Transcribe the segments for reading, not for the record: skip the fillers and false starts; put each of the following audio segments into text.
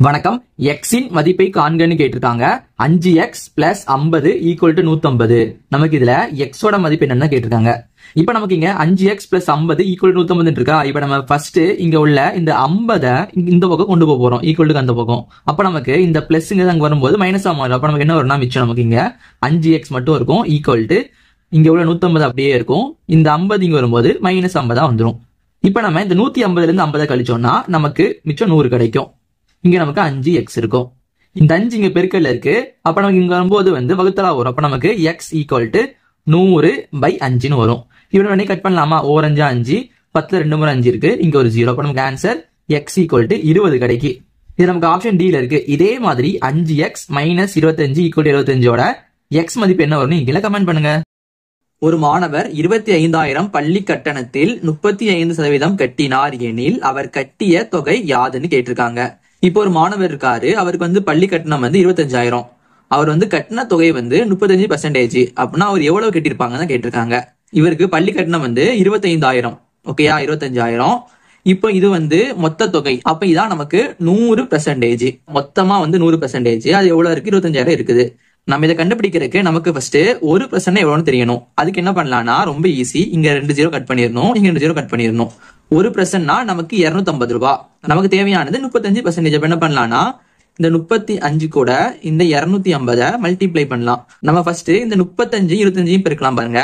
வணக்கம். எக்ஸின் மதிப்பை காண்கன்னு கேட்டிருக்காங்க. 5x plus 50 equal to 150. நமக்கு இதுல எக்ஸோட மதிப்பு என்னன்னு கேட்டிருக்காங்க. இப்ப நமக்கு இங்க 5x பிளஸ் 50 ஈக்குவல் டு 150 இருக்கா. இப்ப நம்ம ஃபர்ஸ்ட் இங்க உள்ள இந்த 50 இந்த பக்கம் கொண்டு போறோம், ஈக்குவல் டு அந்த பக்கம். அப்ப நமக்கு இந்த பிளஸ்ங்க அங்க வரும்போது மைனஸா மாறும். அப்ப நமக்கு என்ன வரும்னா மிச்சம் நமக்கு இங்க 5x மட்டும் இருக்கும், ஈக்குவல் டு இங்க உள்ள 150 அப்படியே இருக்கும். இந்த 50 இங்க வரும்போது மைனஸ் 50 வந்துடும். இப்ப நம்ம இந்த 150ல இருந்து 50 கழிச்சோம்னா நமக்கு மிச்சம் 100 கிடைக்கும். இங்க நமக்கு 5x இருக்கும். இந்த 5 இங்க பெருக்கல்ல இருக்கு. அப்ப நமக்கு இங்க வரும்போது வகுத்தலா வரும். அப்ப நமக்கு x ஈக்குவல் டு 100/5 வரும். இவனை உடனே கட் பண்ணலாமா? 4 5 5, 10 2 முறை 5 இருக்கு, இங்க ஒரு 0. அப்ப நமக்கு ஆன்சர் x ஈக்குவல் டு 20 கிடைக்கு. இது நமக்கு ஆப்ஷன் டி ல இருக்கு. இதே மாதிரி 5x மைனஸ் 25 ஈக்குவல் டு 75ஓட x மதிப்பு என்ன வரும்னு கீழே கமெண்ட் பண்ணுங்க. ஒரு மாணவர் 25,000 பள்ளி கட்டணத்தில் 35% கட்டினார் எனில் அவர் கட்டிய தொகை யாதுன்னு கேட்டிருக்காங்க. இப்போ ஒரு மாணவர் இருக்காரு, அவருக்கு பள்ளி கட்டணம் 25,000. அவர் கட்டின தொகை 35%. அப்படின்னா அவர் எவ்வளவு கட்டியிருப்பாங்கன்னு கேட்டிருக்காங்க. இவருக்கு பள்ளி கட்டணம் 25,000. ஓகேயா, 25,000. இப்போ இது மொத்த தொகை. அப்ப இதான் நமக்கு 100%. மொத்தமா 100%. அது எவ்வளவு இருக்கு? 25,000 இருக்குது. நம்ம இதை கண்டுபிடிக்கிறதுக்கு நமக்கு ஃபர்ஸ்ட் 1% எவ்வளவுன்னு தெரியணும். அதுக்கு என்ன பண்ணலாம்னா ரொம்ப ஈஸி. இங்க 2 0 கட் பண்ணிடணும், இங்க 2 0 கட் பண்ணிடணும். 1%னா நமக்கு 250 ரூபாய். நமக்கு தேவையானது 35%. அப்ப என்ன பண்ணலாம்னா இந்த 35 கூட இந்த 250 மல்டிப்ளை பண்ணலாம். நம்ம ஃபர்ஸ்ட் இந்த 35 25 பெருக்கலாம் பாருங்க.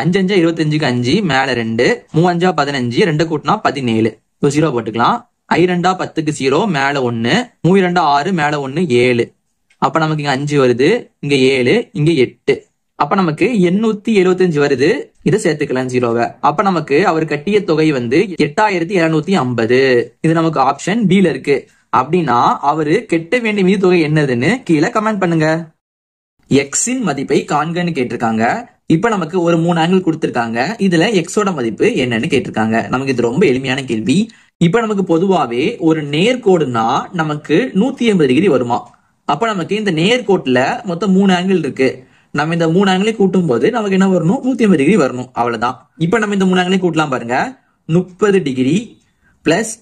5 5 25க்கு 5 மேல 2, 3 5 15, 2 கூட்டினா 17. 0 போட்டுக்கலாம். 5 2 10க்கு 0 மேல 1, 3 2 6 மேல 1 7. அப்ப நமக்கு இங்க 5 வருது, இங்க 7, இங்க 8. அப்ப நமக்கு 875 வருது. இதை சேர்த்துக்கலாம் 0. அப்ப நமக்கு அவர் கட்டிய தொகை 8,750. இது நமக்கு ஆப்ஷன் பி ல இருக்கு. அப்படின்னா அவரு கட்ட வேண்டிய மீதி தொகை என்னதுன்னு கீழே கமெண்ட் பண்ணுங்க. எக்ஸின் மதிப்பை காண்கன்னு கேட்டிருக்காங்க. இப்ப நமக்கு ஒரு 3 ஆங்கிள் கொடுத்திருக்காங்க. இதுல எக்ஸோட மதிப்பு என்னன்னு கேட்டிருக்காங்க. நமக்கு இது ரொம்ப எளிமையான கேள்வி. இப்ப நமக்கு பொதுவாவே ஒரு நேர்கோடுனா நமக்கு 180 டிகிரி வருமா. அப்ப நமக்கு இந்த நேர்கோட்டுல மொத்தம் 3 ஆங்கிள் இருக்கு. நம்ம இந்த 3 ஆங்கிளை கூட்டும் போது நமக்கு என்ன வரணும்? 180 டிகிரி வரணும். அவ்வளவுதான். இப்ப நம்ம இந்த 3 ஆங்கிளை கூட்டலாம் பாருங்க. 30 degree plus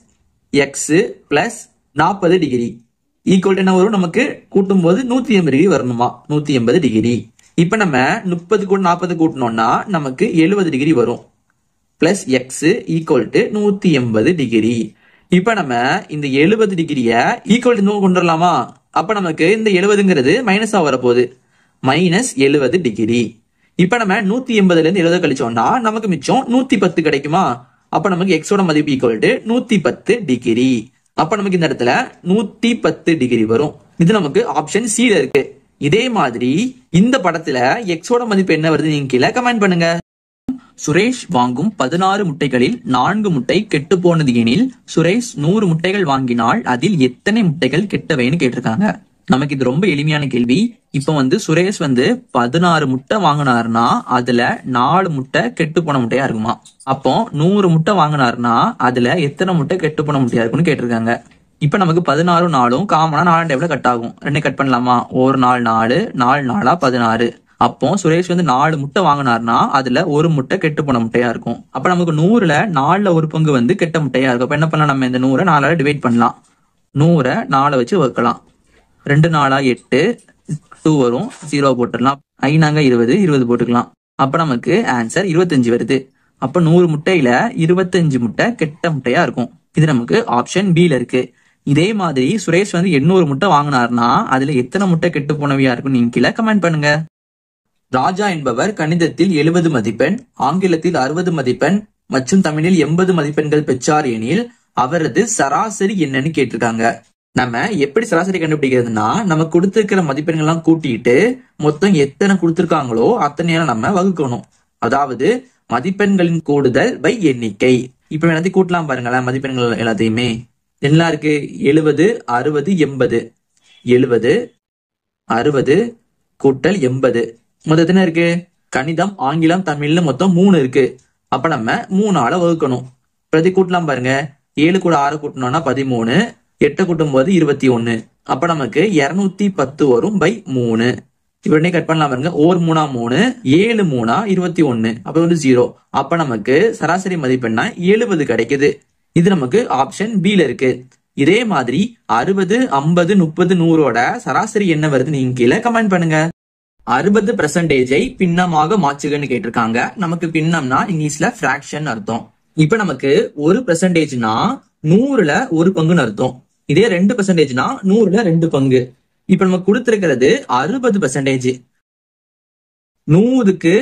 X plus 40 degree equal என்ன வரும்? நமக்கு கூட்டும் போது 180 டிகிரி வரணுமா? 180 டிகிரி. இப்ப நம்ம 30 கூட 40 கூட்டணும்னா நமக்கு 70 டிகிரி வரும். Plus X equal to 180 degree. இப்ப நம்ம இந்த 70 டிகிரிய ஈக்குவல் டு கொண்டு வரலாமா? அப்ப நமக்கு இந்த 70ங்கிறது மைனஸா வரப்போகுது. Minus 70 degree. இப்ப நம்ம 180ல இருந்து 70 கழிச்சோம்னா நமக்கு மிச்சம் 110 கிடைக்குமா? அப்ப நமக்கு எக்ஸோட மதிப்பு ஈக்குவல் டு 110 டிகிரி. அப்ப நமக்கு இந்த இடத்துல 110 டிகிரி வரும். இது நமக்கு ஆப்ஷன் சி ல இருக்கு. இதே மாதிரி இந்த படத்துல எக்ஸோட மதிப்பு என்ன வருது நீங்க கீழே கமெண்ட் பண்ணுங்க. சுரேஷ் வாங்கும் 16 முட்டைகளில் 4 முட்டை கெட்டு போனது எனில் சுரேஷ் 100 முட்டைகள் வாங்கினால் அதில் எத்தனை முட்டைகள் கெட்டவைன்னு கேட்டிருக்காங்க. நமக்கு இது ரொம்ப எளிமையான கேள்வி. இப்ப சுரேஷ் 16 முட்டை வாங்கினாருன்னா அதுல 4 முட்டை கெட்டு போன முட்டையா இருக்குமா. அப்போ 100 முட்டை வாங்கினாருன்னா அதுல எத்தனை முட்டை கெட்டு போன முட்டையா இருக்குன்னு கேட்டிருக்காங்க. இப்ப நமக்கு 16 4 காமனா 4 டைப்ல கட் ஆகும். 2 கட் பண்ணலாமா? ஒரு 4 4, 4 4 16. அப்போ சுரேஷ் 4 முட்டை வாங்கினார்னா அதுல ஒரு முட்டை கெட்டு போன முட்டையா இருக்கும். அப்ப நமக்கு 100ல 4ல ஒரு பங்கு கெட்ட முட்டையா இருக்கும். அப்ப என்ன பண்ணலாம்? நம்ம இந்த 100 4ஆல டிவைட் பண்ணலாம். 100 4 வச்சு வகுக்கலாம். 2 4 8, 2 வரும், 0 போட்டுடலாம். 5 20, 20 போட்டுக்கலாம். அப்ப நமக்கு ஆன்சர் 25 வருது. அப்ப 100 முட்டையில 25 முட்டை கெட்ட முட்டையா இருக்கும். இது நமக்கு ஆப்ஷன் பி ல இருக்கு. இதே மாதிரி சுரேஷ் 800 முட்டை வாங்கினார்னா அதுல எத்தனை முட்டை கெட்டு போனவையா இருக்கும் நீங்க கீழே கமெண்ட் பண்ணுங்க. ராஜா என்பவர் கணிதத்தில் 70 மதிப்பெண், ஆங்கிலத்தில் 60 மதிப்பெண் மற்றும் தமிழில் 80 மதிப்பெண்கள் பெற்றார் எனில் அவரது சராசரி என்னன்னு கேட்டிருக்காங்க. நம்ம எப்படி சராசரி கண்டுபிடிக்கிறதுனா நம்ம கொடுத்திருக்கிற மதிப்பெண்கள் எல்லாம் கூட்டிட்டு மொத்தம் எத்தனை கொடுத்திருக்காங்களோ அத்தனையால நம்ம வகுக்கணும். அதாவது மதிப்பெண்களின் கூடுதல் பை எண்ணிக்கை. இப்ப எல்லாத்தையும் கூட்டலாம் பாருங்களேன். மதிப்பெண்கள் எல்லாத்தையுமே என்ன இருக்கு? 70 60 80. 70 60 கூட்டல் 80 மொத்தம் என்ன இருக்கு? கணிதம் ஆங்கிலம் தமிழ்ல மொத்தம் 3 இருக்கு. அப்ப நம்ம 3ஆல வகுக்கணும். பிரதி கூட்டலாம் பாருங்க. 7 கூட 6 கூட்டணும்னா 13, 8 கூட்டும் போது 21. அப்ப நமக்கு 210 வரும் பை 3. இப்ப கட் பண்ணலாம் பாருங்க. 1 3 3, 7 3 21. அப்ப 0. அப்ப நமக்கு சராசரி மதிப்பெண்ணா 70 கிடைக்குது. இது நமக்கு ஆப்ஷன் பி ல இருக்கு. இதே மாதிரி 60, 50, 30, 100ஓட சராசரி என்ன வருது நீங்க கீழே கமெண்ட் பண்ணுங்க. 60% பின்னமாக மாற்றுகன்னு கேட்டிருக்காங்க. நமக்கு பின்னம்னா இங்கிலீஷ்ல பிராக்ஷன் அர்த்தம். இப்ப நமக்கு 1%னா 100ல 1 பங்குன்னு அர்த்தம். இதே 2%னா 100ல 2 பங்கு. இப்ப நமக்கு கொடுத்திருக்கிறது 60%. 100க்கு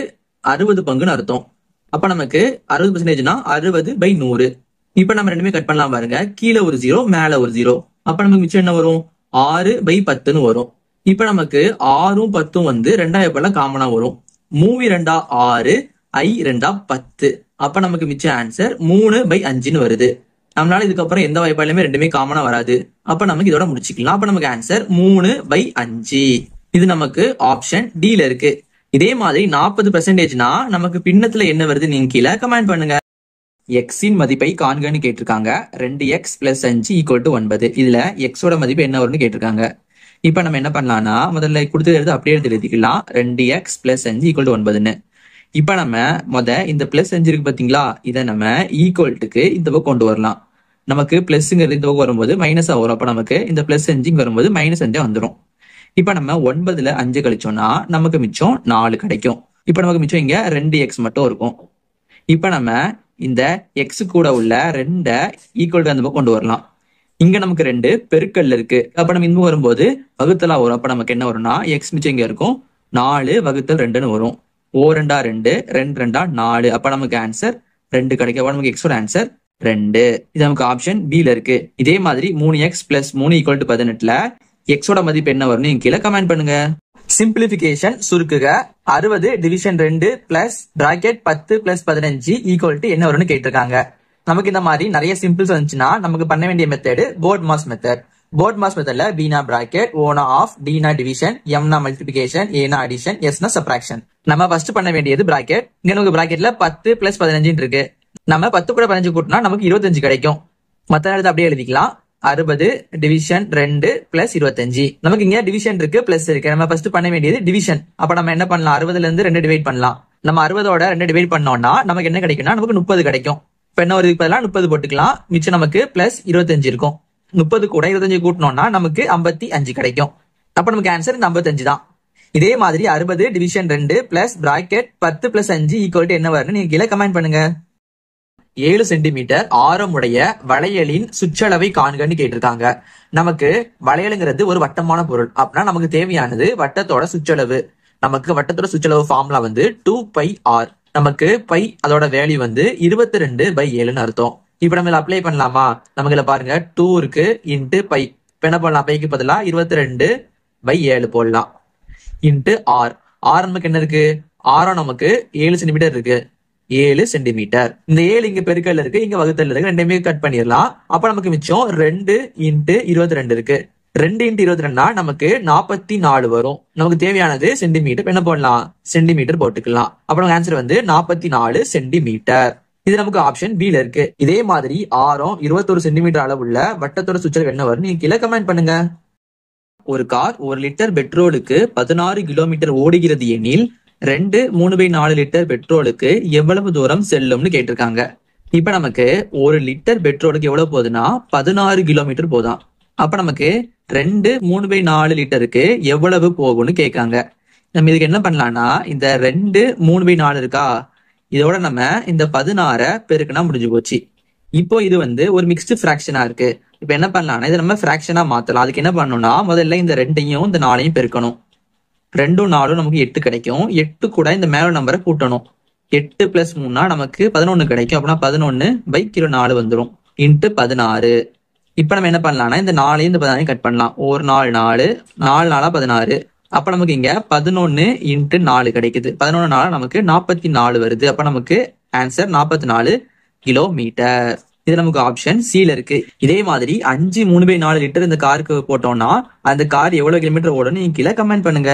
60 பங்குன்னு அர்த்தம். அப்ப நமக்கு 60%னா 60/100. இப்ப நம்ம ரெண்டுமே கட் பண்ணலாம் பாருங்க. கீழே ஒரு 0, மேல ஒரு 0. அப்ப நமக்கு மிச்சம் என்ன வரும்? 6/10ன்னு வரும். இப்ப நமக்கு 6ம் 10ம் வந்து 2 எப்பெல்லாம் காமனா வரும். 3 2 6, I 2 10. அப்ப நமக்கு மிச்ச ஆன்சர் 3/5ன்னு வருது. நம்மளால இதுக்கப்புறம் எந்த வாய்ப்பாலுமே ரெண்டுமே காமனா வராது. அப்ப நமக்கு இதோட முடிச்சுக்கலாம். அப்ப நமக்கு ஆன்சர் 3/5. இது நமக்கு ஆப்ஷன் டில இருக்கு. இதே மாதிரி 40%னா நமக்கு பின்னத்துல என்ன வருது நீங்க கீழே கமெண்ட் பண்ணுங்க. எக்ஸின் மதிப்பை காண்கன்னு கேட்டிருக்காங்க. 2x + 5 = 9. இதுல எக்ஸோட மதிப்பு என்ன வரும்னு கேட்டிருக்காங்க. இப்ப நம்ம என்ன பண்ணலாம்னா முதல்ல கொடுத்து அப்படியே எழுதிக்கலாம். 2x + 5 = 9ன்னு. இப்ப நம்ம இந்த +5 இருக்கு பாத்தீங்களா, இதை நம்ம ஈக்குவல்ட்டுக்கு இந்த பக்கம் கொண்டு வரலாம். நமக்கு பிளஸ்ங்கிறது இந்த பக்கம் வரும்போது மைனஸா வரும். அப்ப நமக்கு இந்த +5 வரும்போது -5 வந்துடும். இப்ப நம்ம 9ல 5 கழிச்சோம்னா நமக்கு மிச்சம் 4 கிடைக்கும். இப்ப நமக்கு மிச்சம் இங்க 2x மட்டும் இருக்கும். இப்ப நம்ம இந்த x கூட உள்ள 2 ஈக்குவல் அந்த பக்கம் கொண்டு வரலாம். இங்க நமக்கு 2 பெருக்கல்ல இருக்கு. அப்ப நம்ம இந்த வரும்போது வகுத்தலா வரும். அப்ப நமக்கு என்ன வரும்னா x மிச்சம் இங்க இருக்கும். 4/2ன்னு வரும். 2 2, 2 2 4. அப்ப நமக்கு ஆன்சர் 2 கிடைக்கும். அப்ப நமக்கு எக்ஸோட ஆன்சர் 2. இது நமக்கு ஆப்ஷன் பி ல இருக்கு. இதே மாதிரி 3x + 3 = 18ல எக்ஸோட மதிப்பு என்ன வரும்னு நீங்க கீழே கமெண்ட் பண்ணுங்க. சிம்பிளிபிகேஷன் சுருக்குக. 60 டிவிஷன் 2 பிளஸ் பிராக்கெட் 10 + 15 ஈக்குவல் என்ன வரும்னு கேட்டிருக்காங்க. நமக்கு இந்த மாதிரி நிறைய சிம்பிள்ஸ் வந்துச்சுன்னா நமக்கு பண்ண வேண்டிய method BODMAS method. BODMAS மெத்தட்ல பீனா பிராக்கெட், ஓனா ஆஃப், டீனா டிவிஷன், எம்னா மல்டிபிகேஷன், ஏனா அடிஷன், எஸ்னா சப்ராக்ஷன். நம்ம ஃபர்ஸ்ட் பண்ண வேண்டியது பிராக்கெட். இங்க நமக்கு பிராக்கெட்ல 10 + 15 இருக்கு. நம்ம 10 கூட 15 கூட்டினா நமக்கு 25 கிடைக்கும். மத்த நேரத்தை அப்படியே எழுதிக்கலாம். 60 டிவிஷன் 2 + 25. நமக்கு இங்க டிவிஷன் இருக்கு, பிளஸ் இருக்கு. நம்ம ஃபர்ஸ்ட் பண்ண வேண்டியது டிவிஷன். அப்ப நம்ம என்ன பண்ணலாம்? 60ல இருந்து 2 டிவைட் பண்ணலாம். நம்ம 60ஓட 2 டிவைட் பண்ணோம்னா நமக்கு என்ன கிடைக்கும்னா நமக்கு 30 கிடைக்கும். இப்ப என்ன ஒரு பதிலா 30 போட்டுக்கலாம். மிச்சம் நமக்கு +25 இருக்கும். 30 கூட 25 கூட்டினோம்னா நமக்கு 55 கிடைக்கும். அப்ப நமக்கு ஆன்சர் 55 தான். இதே மாதிரி 60 டிவிஷன் 2 பிளஸ் பிராக்கெட் 10 + 5 ஈக்குவல் என்ன வரும்னு நீங்க கீழே கமெண்ட் பண்ணுங்க. 7 சென்டிமீட்டர் ஆரமுடைய வளையலின் சுற்றளவை காண்கன்னு கேட்டிருக்காங்க. நமக்கு வளையலுங்கிறது ஒரு வட்டமான பொருள். அப்படின்னா நமக்கு தேவையானது வட்டத்தோட சுற்றளவு. நமக்கு வட்டத்தோட சுற்றளவு ஃபார்முலா வந்து 2πr. நமக்கு பை அதோட வேல்யூ வந்து 22/7ன்னு அர்த்தம். இப்ப நம்ம இதில் அப்ளை பண்ணலாமா? நமக்கு இதுல பாருங்க 2 இருக்கு இன்ட்டு பை. இப்ப என்ன பண்ணலாம்? பைக்கு பதிலா 22/7 போடலாம். Into R. ஆர் நமக்கு என்ன இருக்கு? ஆரம் நமக்கு 7 சென்டிமீட்டர் இருக்கு. 7 சென்டிமீட்டர். இந்த 7 இங்க பெருக்கல்ல இருக்கு, இங்க வகுத்தல்ல இருக்கு. ரெண்டுமே கட் பண்ணிடலாம். அப்ப நமக்கு மிச்சம் 2 × 22 இருக்கு. 2 × 22னா நமக்கு 44 வரும். நமக்கு தேவையானது சென்டிமீட்டர். என்ன போடலாம்? சென்டிமீட்டர் போட்டுக்கலாம். அப்ப நமக்கு ஆன்சர் வந்து 44 சென்டிமீட்டர். இது நமக்கு ஆப்ஷன் பி ல இருக்கு. இதே மாதிரி ஆரம் 21 சென்டிமீட்டர் அளவுள்ள வட்டத்தோட சுற்றளவு என்ன வரும் நீங்க கீழே கமெண்ட் பண்ணுங்க. ஒரு கார் 1 லிட்டர் பெட்ரோலுக்கு 16 கிலோமீட்டர் ஓடுகிறது எனில் 3/4 லிட்டர் பெட்ரோலுக்கு எவ்வளவு தூரம் செல்லும்னு கேட்டிருக்காங்க. இப்ப நமக்கு 1 லிட்டர் பெட்ரோலுக்கு எவ்வளவு போகுதுன்னா 16 கிலோமீட்டர் போதும். அப்ப நமக்கு 3/4 லிட்டருக்கு எவ்வளவு போகும்னு கேட்காங்க. நம்ம இதுக்கு என்ன பண்ணலாம்னா இந்த 3/4 இருக்கா, இதோட நம்ம இந்த 16 பெருக்குனா முடிஞ்சு போச்சு. இப்போ இது வந்து ஒரு மிக்ஸ்டு ஃபிராக்ஷனா இருக்கு. இப்ப என்ன பண்ணலாம்னா இதை நம்ம ஃபிராக்ஷனா மாத்தலாம். அதுக்கு என்ன பண்ணணும்னா முதல்ல இந்த 2ஐயும் இந்த 4ஐயும் பெருக்கணும். 2 4 நமக்கு 8 கிடைக்கும். 8 கூட இந்த மேல நம்பரை கூட்டணும். 8 + 3னா நமக்கு 11 கிடைக்கும். அப்படின்னா 11/4 வந்துடும். இன்ட்டு 16. இப்ப நம்ம என்ன பண்ணலாம்னா இந்த 4ஐயும் இந்த 16ஐயும் கட் பண்ணலாம். 1 4 4 4 4 16. அப்ப நமக்கு இங்க 11 × 4 கிடைக்குது. 11 4 நமக்கு 44 வருது. அப்ப நமக்கு ஆன்சர் 44 கிலோமீட்டர். இது நமக்கு ஆப்ஷன் சி ல இருக்கு. இதே மாதிரி 5 3/4 லிட்டர் இந்த காருக்கு போட்டோம்னா அந்த கார் எவ்வளவு கிலோமீட்டர் ஓடும்னு நீங்க கீழே கமெண்ட் பண்ணுங்க.